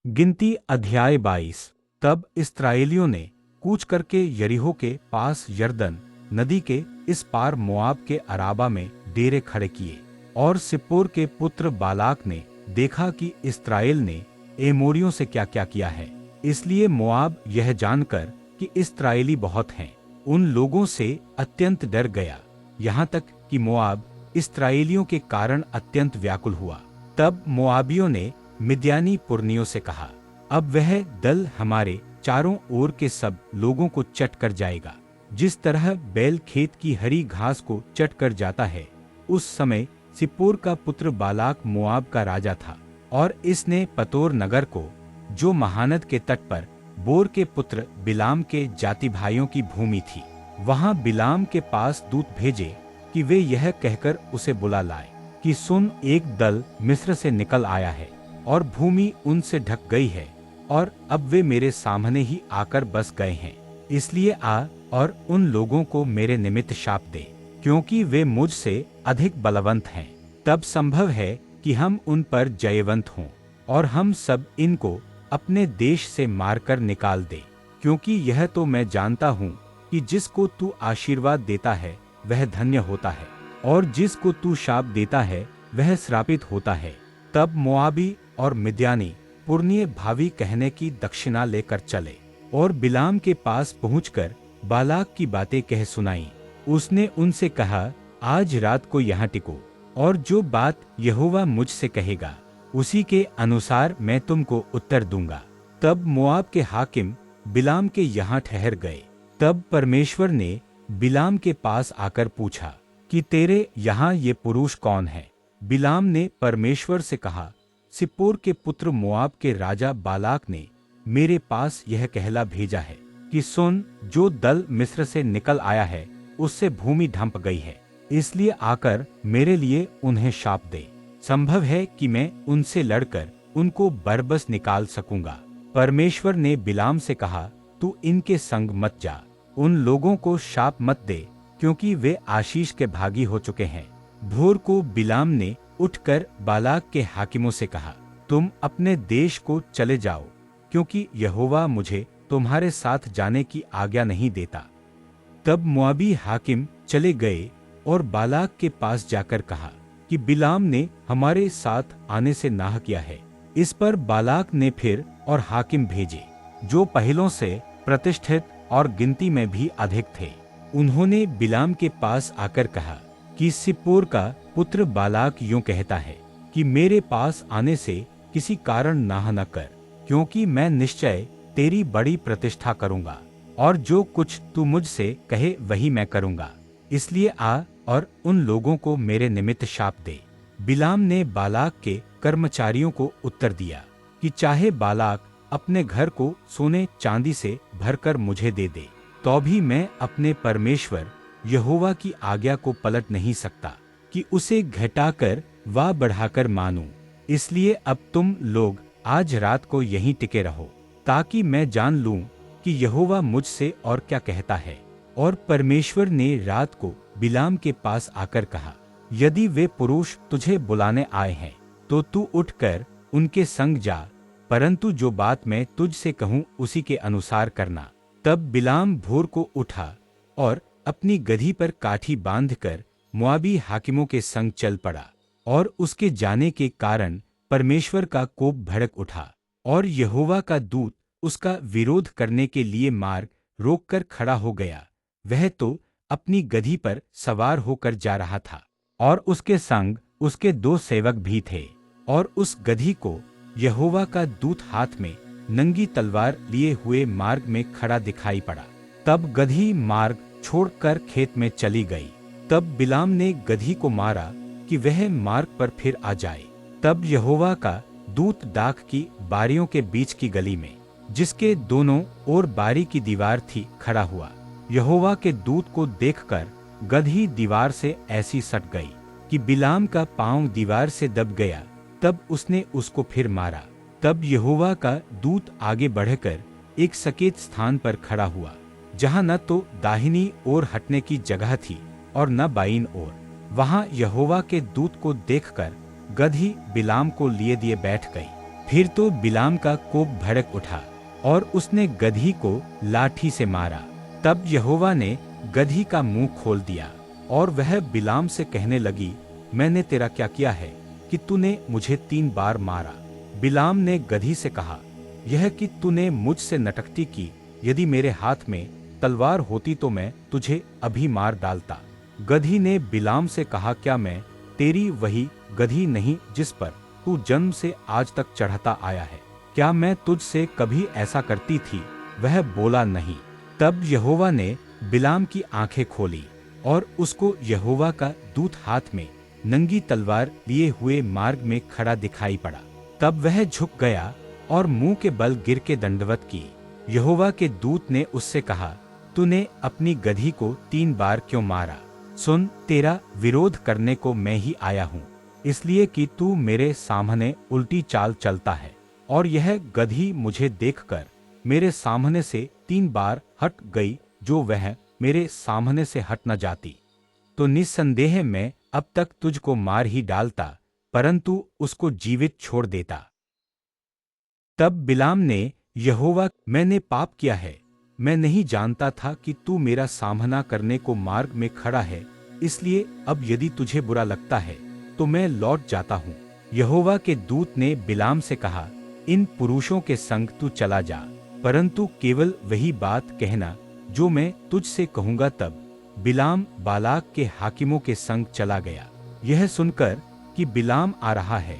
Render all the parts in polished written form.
गिनती अध्याय 22। तब इस्राएलियों ने कूच करके यरीहो के पास यरदन नदी के इस पार मोआब के अराबा में डेरे खड़े किए। और सिप्पोर के पुत्र बालाक ने देखा कि इस्राएल ने एमोरियों से क्या क्या किया है, इसलिए मोआब यह जानकर कि इस्राएली बहुत हैं, उन लोगों से अत्यंत डर गया, यहाँ तक कि मोआब इस्राएलियों के कारण अत्यंत व्याकुल हुआ। तब मोआबियों ने मिद्यानी पुरनियों से कहा, अब वह दल हमारे चारों ओर के सब लोगों को चट कर जाएगा, जिस तरह बैल खेत की हरी घास को चट कर जाता है। उस समय सिप्पोर का पुत्र बालाक मोआब का राजा था, और इसने पतोर नगर को, जो महानद के तट पर बोर के पुत्र बिलाम के जाति भाइयों की भूमि थी, वहां बिलाम के पास दूत भेजे कि वे यह कहकर उसे बुला लाए कि सुन, एक दल मिस्र से निकल आया है और भूमि उनसे ढक गई है, और अब वे मेरे सामने ही आकर बस गए हैं। इसलिए आ और उन लोगों को मेरे निमित्त शाप दे, क्योंकि वे मुझसे अधिक बलवंत हैं। तब संभव है कि हम उन पर जयवंत हों, और हम सब इनको अपने देश से मारकर निकाल दे, क्योंकि यह तो मैं जानता हूँ कि जिसको तू आशीर्वाद देता है वह धन्य होता है, और जिसको तू शाप देता है वह श्रापित होता है। तब मोआबी और मिद्यानी पुरनिये भावी कहने की दक्षिणा लेकर चले, और बिलाम के पास पहुंचकर बालाक की बातें कह सुनाई। उसने उनसे कहा, आज रात को यहाँ टिको, और जो बात यहोवा मुझसे कहेगा उसी के अनुसार मैं तुमको उत्तर दूंगा। तब मोआब के हाकिम बिलाम के यहाँ ठहर गए। तब परमेश्वर ने बिलाम के पास आकर पूछा कि तेरे यहाँ ये पुरुष कौन है? बिलाम ने परमेश्वर से कहा, सिप्पोर के पुत्र मोआब के राजा बालाक ने मेरे पास यह कहला भेजा है कि सुन, जो दल मिस्र से निकल आया है उससे भूमि ढंप गई है, इसलिए आकर मेरे लिए उन्हें शाप दे। संभव है कि मैं उनसे लड़कर उनको बरबस निकाल सकूंगा। परमेश्वर ने बिलाम से कहा, तू इनके संग मत जा, उन लोगों को शाप मत दे, क्योंकि वे आशीष के भागी हो चुके हैं। भोर को बिलाम ने उठकर बालाक के हाकिमों से कहा, तुम अपने देश को चले जाओ, क्योंकि यहोवा मुझे तुम्हारे साथ जाने की आज्ञा नहीं देता। तब मोआबी हाकिम चले गए और बालाक के पास जाकर कहा कि बिलाम ने हमारे साथ आने से नाह किया है। इस पर बालाक ने फिर और हाकिम भेजे, जो पहलों से प्रतिष्ठित और गिनती में भी अधिक थे। उन्होंने बिलाम के पास आकर कहा कि सिप्पोर का पुत्र बालाक यूं कहता है कि मेरे पास आने से किसी कारण नाह न कर, क्योंकि मैं निश्चय तेरी बड़ी प्रतिष्ठा करूंगा, और जो कुछ तू मुझसे कहे वही मैं करूंगा। इसलिए आ और उन लोगों को मेरे निमित्त शाप दे। बिलाम ने बालाक के कर्मचारियों को उत्तर दिया कि चाहे बालाक अपने घर को सोने चांदी से भरकर मुझे दे दे, तो भी मैं अपने परमेश्वर यहोवा की आज्ञा को पलट नहीं सकता कि उसे घटाकर व बढ़ाकर मानूं। इसलिए अब तुम लोग आज रात को यहीं टिके रहो, ताकि मैं जान लूं कि यहोवा मुझसे और क्या कहता है। और परमेश्वर ने रात को बिलाम के पास आकर कहा, यदि वे पुरुष तुझे बुलाने आए हैं तो तू उठकर उनके संग जा, परंतु जो बात मैं तुझसे कहूँ उसी के अनुसार करना। तब बिलाम भोर को उठा और अपनी गधी पर काठी बांधकर मोआबी हाकिमों के संग चल पड़ा, और उसके जाने के कारण परमेश्वर का कोप भड़क उठा, और यहोवा का दूत उसका विरोध करने के लिए मार्ग रोककर खड़ा हो गया। वह तो अपनी गधी पर सवार होकर जा रहा था, और उसके संग उसके 2 सेवक भी थे, और उस गधी को यहोवा का दूत हाथ में नंगी तलवार लिए हुए मार्ग में खड़ा दिखाई पड़ा। तब गधी मार्ग छोड़कर खेत में चली गई। तब बिलाम ने गधी को मारा कि वह मार्ग पर फिर आ जाए। तब यहोवा का दूत दाख की बारियों के बीच की गली में, जिसके दोनों ओर बारी की दीवार थी, खड़ा हुआ। यहोवा के दूत को देखकर गधी दीवार से ऐसी सट गई कि बिलाम का पांव दीवार से दब गया। तब उसने उसको फिर मारा। तब यहोवा का दूत आगे बढ़कर एक सकेत स्थान पर खड़ा हुआ, जहां न तो दाहिनी ओर हटने की जगह थी और न बाईं ओर। वहां यहोवा के दूत को देखकर गधी बिलाम को लिए दिए बैठ गई। फिर तो बिलाम का कोप भड़क उठा और उसने गधी को लाठी से मारा। तब यहोवा ने गधी का मुंह खोल दिया और वह बिलाम से कहने लगी, मैंने तेरा क्या किया है कि तूने मुझे 3 बार मारा? बिलाम ने गधी से कहा, यह कि तूने मुझसे नटखटी की। यदि मेरे हाथ में तलवार होती तो मैं तुझे अभी मार डालता। गधी ने बिलाम से कहा, क्या मैं तेरी वही गधी नहीं जिस पर तू जन्म से आज तक चढ़ता आया है? क्या मैं तुझसे कभी ऐसा करती थी? वह बोला, नहीं। तब यहोवा ने बिलाम की आंखें खोली और उसको यहोवा का दूत हाथ में नंगी तलवार लिए हुए मार्ग में खड़ा दिखाई पड़ा। तब वह झुक गया और मुंह के बल गिर के दंडवत की। यहोवा के दूत ने उससे कहा, तूने अपनी गधी को 3 बार क्यों मारा? सुन, तेरा विरोध करने को मैं ही आया हूँ, इसलिए कि तू मेरे सामने उल्टी चाल चलता है। और यह गधी मुझे देखकर मेरे सामने से 3 बार हट गई। जो वह मेरे सामने से हट न जाती तो निस्संदेह मैं अब तक तुझको मार ही डालता, परंतु उसको जीवित छोड़ देता। तब बिलाम ने, यहोवा, मैंने पाप किया है। मैं नहीं जानता था कि तू मेरा सामना करने को मार्ग में खड़ा है, इसलिए अब यदि तुझे बुरा लगता है तो मैं लौट जाता हूँ। यहोवा के दूत ने बिलाम से कहा, इन पुरुषों के संग तू चला जा, परंतु केवल वही बात कहना जो मैं तुझसे कहूँगा। तब बिलाम बालाक के हाकिमों के संग चला गया। यह सुनकर कि बिलाम आ रहा है,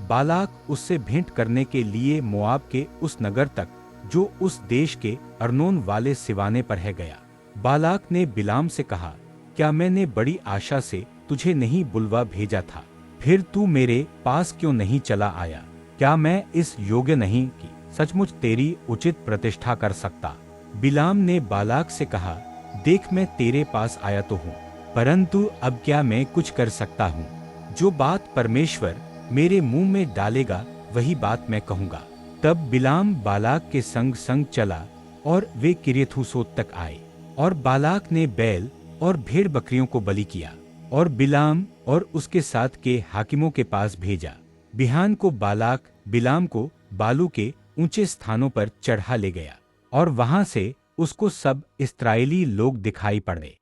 बालाक उससे भेंट करने के लिए मोआब के उस नगर तक जो उस देश के अर्नोन वाले सिवाने पर है गया। बालाक ने बिलाम से कहा, क्या मैंने बड़ी आशा से तुझे नहीं बुलवा भेजा था? फिर तू मेरे पास क्यों नहीं चला आया? क्या मैं इस योग्य नहीं कि सचमुच तेरी उचित प्रतिष्ठा कर सकता? बिलाम ने बालाक से कहा, देख, मैं तेरे पास आया तो हूँ, परंतु अब क्या मैं कुछ कर सकता हूँ? जो बात परमेश्वर मेरे मुंह में डालेगा वही बात मैं कहूँगा। तब बिलाम बालाक के संग संग चला और वे किर्यथूसोत तक आए, और बालाक ने बैल और भेड़ बकरियों को बलि किया और बिलाम और उसके साथ के हाकिमों के पास भेजा। बिहान को बालाक बिलाम को बालू के ऊंचे स्थानों पर चढ़ा ले गया और वहां से उसको सब इस्राएली लोग दिखाई पड़े।